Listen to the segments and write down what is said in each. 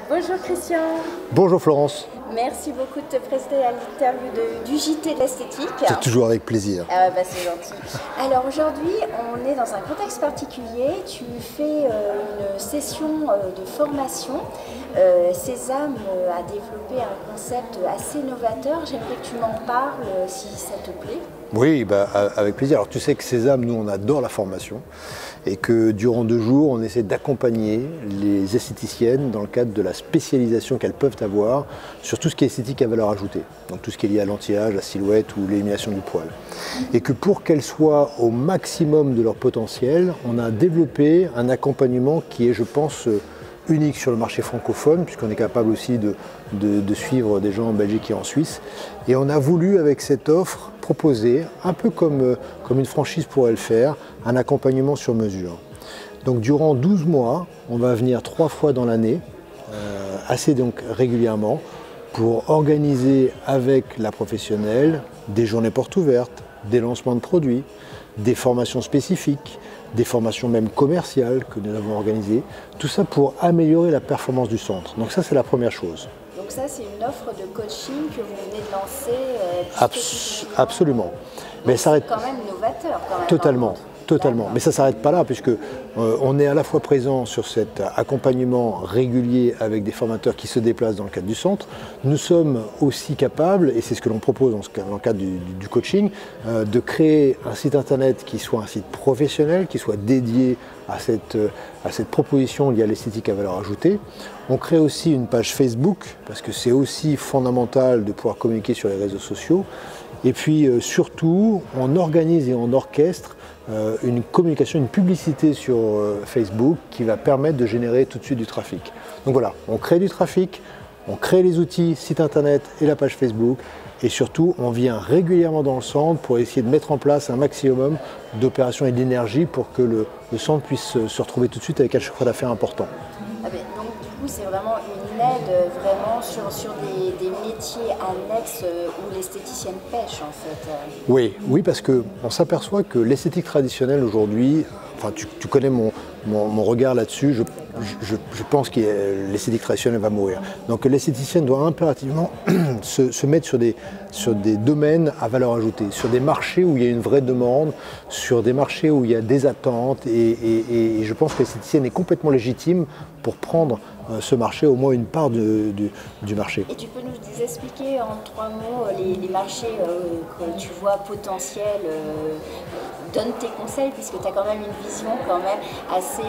Bonjour Christian. Bonjour Florence. Merci beaucoup de te prêter à l'interview du JT de l'esthétique. C'est toujours avec plaisir. C'est gentil. Alors aujourd'hui, on est dans un contexte particulier. Tu fais une session de formation. Sésame a développé un concept assez novateur. J'aimerais que tu m'en parles si ça te plaît. Oui, avec plaisir. Alors tu sais que Sésame, nous on adore la formation et que durant 2 jours, on essaie d'accompagner les esthéticiennes dans le cadre de la spécialisation qu'elles peuvent avoir sur tout ce qui est esthétique à valeur ajoutée. Donc tout ce qui est lié à l'anti-âge, la silhouette ou l'élimination du poil. Et que pour qu'elles soient au maximum de leur potentiel, on a développé un accompagnement qui est, je pense, unique sur le marché francophone, puisqu'on est capable aussi de suivre des gens en Belgique et en Suisse. Et on a voulu, avec cette offre, proposer, un peu comme une franchise pourrait le faire, un accompagnement sur mesure. Donc durant 12 mois, on va venir 3 fois dans l'année, assez donc régulièrement, pour organiser avec la professionnelle des journées portes ouvertes, des lancements de produits, des formations spécifiques, des formations même commerciales que nous avons organisées, tout ça pour améliorer la performance du centre. Donc ça, c'est la première chose. Donc ça, c'est une offre de coaching que vous venez de lancer Absolument. Mais ça c'est quand même novateur. Quand même, Totalement. Mais ça ne s'arrête pas là, puisque on est à la fois présent sur cet accompagnement régulier avec des formateurs qui se déplacent dans le cadre du centre. Nous sommes aussi capables, et c'est ce que l'on propose dans le cadre du coaching, de créer un site internet qui soit un site professionnel, qui soit dédié à cette proposition liée à l'esthétique à valeur ajoutée. On crée aussi une page Facebook, parce que c'est aussi fondamental de pouvoir communiquer sur les réseaux sociaux. Et puis surtout, on organise et on orchestre une communication, une publicité sur Facebook qui va permettre de générer tout de suite du trafic. Donc voilà, on crée du trafic, on crée les outils, site internet et la page Facebook. Et surtout, on vient régulièrement dans le centre pour essayer de mettre en place un maximum d'opérations et d'énergie pour que le centre puisse se retrouver tout de suite avec un chiffre d'affaires important. Donc du coup, c'est vraiment une aide vraiment sur des métiers annexes où l'esthéticienne pêche en fait. Oui, parce qu'on s'aperçoit que l'esthétique traditionnelle aujourd'hui, enfin tu connais mon regard là-dessus, je pense que l'esthétique traditionnelle va mourir. Donc l'esthéticienne doit impérativement se mettre sur des domaines à valeur ajoutée, sur des marchés où il y a une vraie demande, sur des marchés où il y a des attentes et je pense que l'esthéticienne est complètement légitime pour prendre ce marché, au moins une part du marché. Et tu peux nous expliquer en 3 mots les marchés que tu vois potentiels, donne tes conseils puisque tu as quand même une vision quand même assez,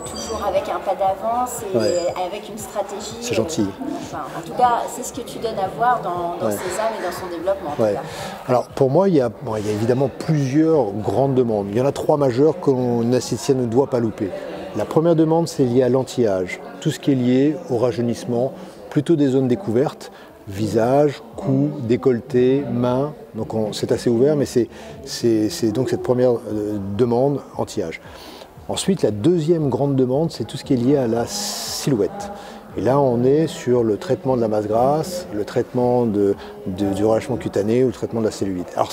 toujours avec un pas d'avance et avec une stratégie. C'est gentil. En tout cas, c'est ce que tu donnes à voir dans Sésame et dans son développement. En tout cas. Alors pour moi, il y a évidemment plusieurs grandes demandes. Il y en a 3 majeures qu'une esthéticienne ne doit pas louper. La première demande, c'est lié à l'anti-âge. Tout ce qui est lié au rajeunissement, plutôt des zones découvertes, visage, cou, décolleté, mains. Donc c'est assez ouvert, mais c'est donc cette première demande anti-âge. Ensuite, la deuxième grande demande, c'est tout ce qui est lié à la silhouette. Et là, on est sur le traitement de la masse grasse, le traitement du relâchement cutané ou le traitement de la cellulite. Alors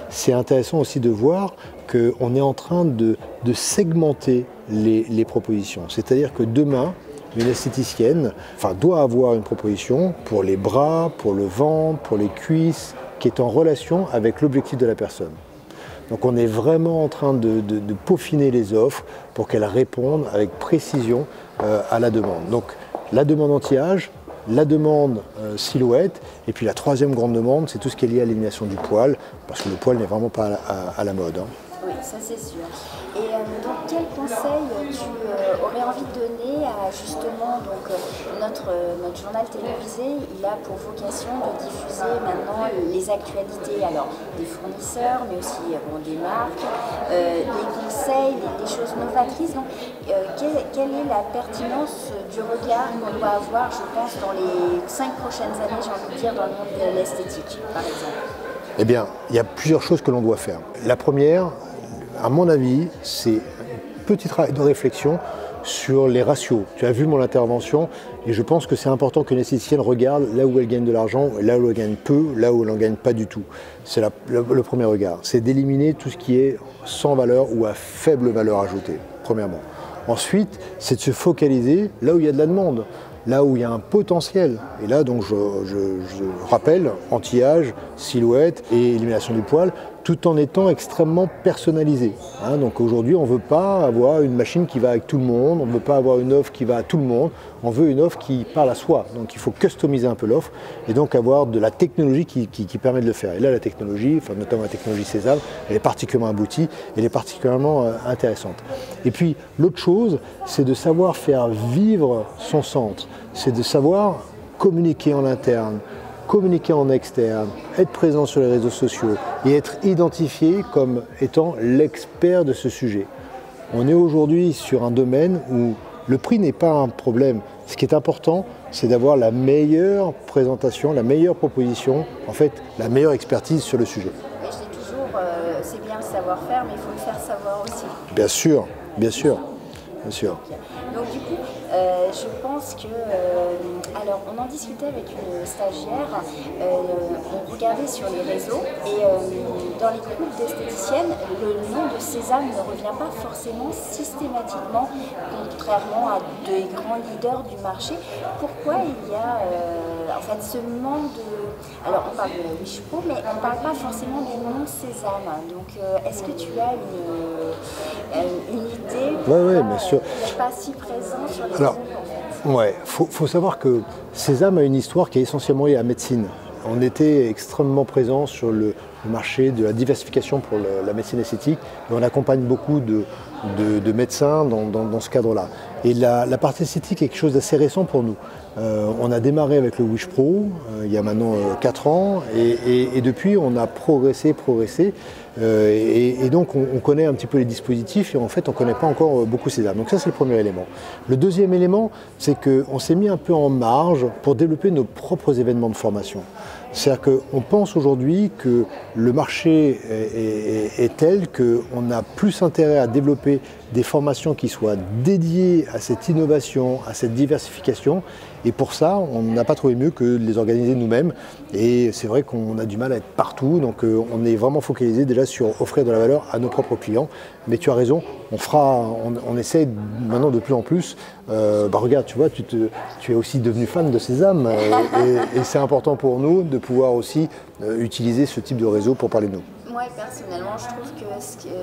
c'est intéressant aussi de voir qu'on est en train de segmenter les propositions. C'est-à-dire que demain, une esthéticienne doit avoir une proposition pour les bras, pour le ventre, pour les cuisses, qui est en relation avec l'objectif de la personne. Donc on est vraiment en train de peaufiner les offres pour qu'elles répondent avec précision à la demande. Donc la demande anti-âge, la demande silhouette, et puis la troisième grande demande, c'est tout ce qui est lié à l'élimination du poil, parce que le poil n'est vraiment pas à la mode. Oui, ça c'est sûr. Et donc quel conseil tu aurais envie de donner à justement notre journal télévisé? Il a pour vocation de diffuser maintenant les actualités, alors des fournisseurs, mais aussi des marques, des conseils, des choses novatrices. Donc quelle est la pertinence du regard qu'on doit avoir, je pense, dans les 5 prochaines années, j'ai envie de dire, dans le monde de l'esthétique, par exemple? Eh bien, il y a plusieurs choses que l'on doit faire. La première, à mon avis, c'est un petit travail de réflexion sur les ratios. Tu as vu mon intervention et je pense que c'est important qu'une esthéticienne regarde là où elle gagne de l'argent, là où elle gagne peu, là où elle n'en gagne pas du tout. C'est le premier regard. C'est d'éliminer tout ce qui est sans valeur ou à faible valeur ajoutée, premièrement. Ensuite, c'est de se focaliser là où il y a de la demande. là où il y a un potentiel. Et là, donc, je rappelle, anti-âge, silhouette et élimination du poil, tout en étant extrêmement personnalisé. Hein, donc aujourd'hui, on ne veut pas avoir une machine qui va avec tout le monde, on ne veut pas avoir une offre qui va à tout le monde, on veut une offre qui parle à soi. Donc il faut customiser un peu l'offre et donc avoir de la technologie qui permet de le faire. Et là, la technologie, enfin, notamment la technologie Sésame, elle est particulièrement aboutie, elle est particulièrement intéressante. Et puis l'autre chose, c'est de savoir faire vivre son centre, c'est de savoir communiquer en interne, communiquer en externe, être présent sur les réseaux sociaux et être identifié comme étant l'expert de ce sujet. On est aujourd'hui sur un domaine où le prix n'est pas un problème. Ce qui est important, c'est d'avoir la meilleure présentation, la meilleure proposition, en fait, la meilleure expertise sur le sujet. Et je dis toujours, c'est bien le savoir-faire, mais il faut le faire savoir aussi. Bien sûr, bien sûr, bien sûr. Donc du coup, je pense que, alors on en discutait avec une stagiaire, on regardait sur les réseaux et dans les groupes d'esthéticiennes, le nom de Sésame ne revient pas forcément systématiquement, contrairement à des grands leaders du marché. Pourquoi il y a en fait ce manque de... Alors on parle de Wishpro, mais on ne parle pas forcément du nom Sésame. Donc est-ce que tu as une idée? Oui, bien sûr. Il n'est pas si présent sur les Alors, groupes en fait. Ouais, faut savoir que Sésame a une histoire qui est essentiellement liée à la médecine. On était extrêmement présent sur le marché de la diversification pour la médecine esthétique et on accompagne beaucoup de médecins dans ce cadre-là. Et la partie esthétique est quelque chose d'assez récent pour nous. On a démarré avec le Wishpro il y a maintenant 4 ans et depuis on a progressé. Et donc on connaît un petit peu les dispositifs et en fait on ne connaît pas encore beaucoup Sésame. Donc ça c'est le premier élément. Le deuxième élément, c'est qu'on s'est mis un peu en marge pour développer nos propres événements de formation. C'est-à-dire qu'on pense aujourd'hui que le marché est tel qu'on a plus intérêt à développer des formations qui soient dédiées à cette innovation, à cette diversification. Et pour ça, on n'a pas trouvé mieux que de les organiser nous-mêmes. Et c'est vrai qu'on a du mal à être partout. Donc on est vraiment focalisé déjà sur offrir de la valeur à nos propres clients. Mais tu as raison, on essaie maintenant de plus en plus. Regarde, tu vois, tu es aussi devenu fan de Sésame. Et c'est important pour nous de pouvoir aussi utiliser ce type de réseau pour parler de nous. Moi personnellement, je trouve que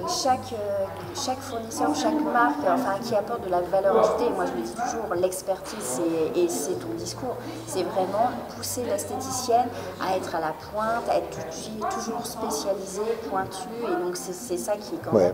chaque fournisseur, chaque marque, enfin, qui apporte de la valeur ajoutée, et moi je me dis toujours l'expertise et c'est ton discours, c'est vraiment pousser l'esthéticienne à être à la pointe, à être toujours spécialisée, pointue, et donc c'est ça qui est quand même,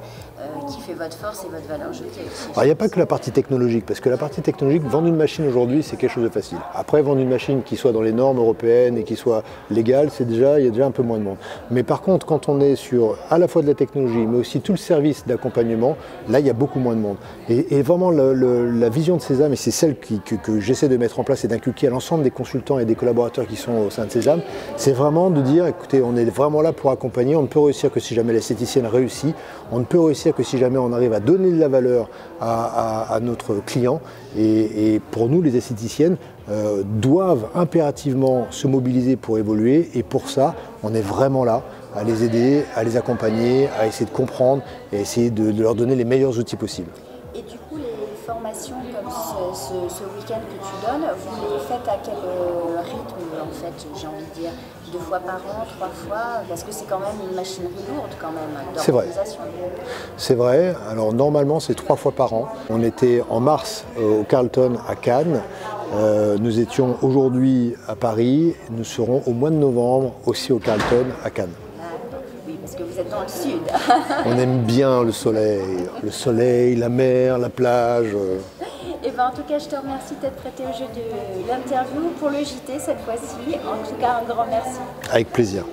qui fait votre force et votre valeur ajoutée aussi. Alors il n'y a pas que la partie technologique, parce que la partie technologique, vendre une machine aujourd'hui c'est quelque chose de facile. Après, vendre une machine qui soit dans les normes européennes et qui soit légale, il y a déjà un peu moins de monde. Mais par contre, quand on est sur à la fois de la technologie, mais aussi tout le service d'accompagnement, là il y a beaucoup moins de monde. Et vraiment la vision de Sésame, et c'est celle que j'essaie de mettre en place et d'inculquer à l'ensemble des consultants et des collaborateurs qui sont au sein de Sésame, c'est vraiment de dire, écoutez, on est vraiment là pour accompagner, on ne peut réussir que si jamais l'esthéticienne réussit, on ne peut réussir que si jamais on arrive à donner de la valeur à notre client. Et pour nous, les esthéticiennes doivent impérativement se mobiliser pour évoluer, et pour ça, on est vraiment là à les aider, à les accompagner, à essayer de comprendre et essayer de leur donner les meilleurs outils possibles. Et du coup, les formations comme ce week-end que tu donnes, vous les faites à quel rythme en fait, j'ai envie de dire 2 fois par an, 3 fois, parce que c'est quand même une machinerie lourde quand même d'organisation. C'est vrai, alors normalement c'est 3 fois par an. On était en mars au Carlton à Cannes, nous étions aujourd'hui à Paris, nous serons au mois de novembre aussi au Carlton à Cannes. Oui, parce que vous êtes dans le sud. On aime bien le soleil, la mer, la plage. Et ben, en tout cas, je te remercie d'être prêté au jeu de l'interview pour le JT cette fois-ci. En tout cas, un grand merci. Avec plaisir.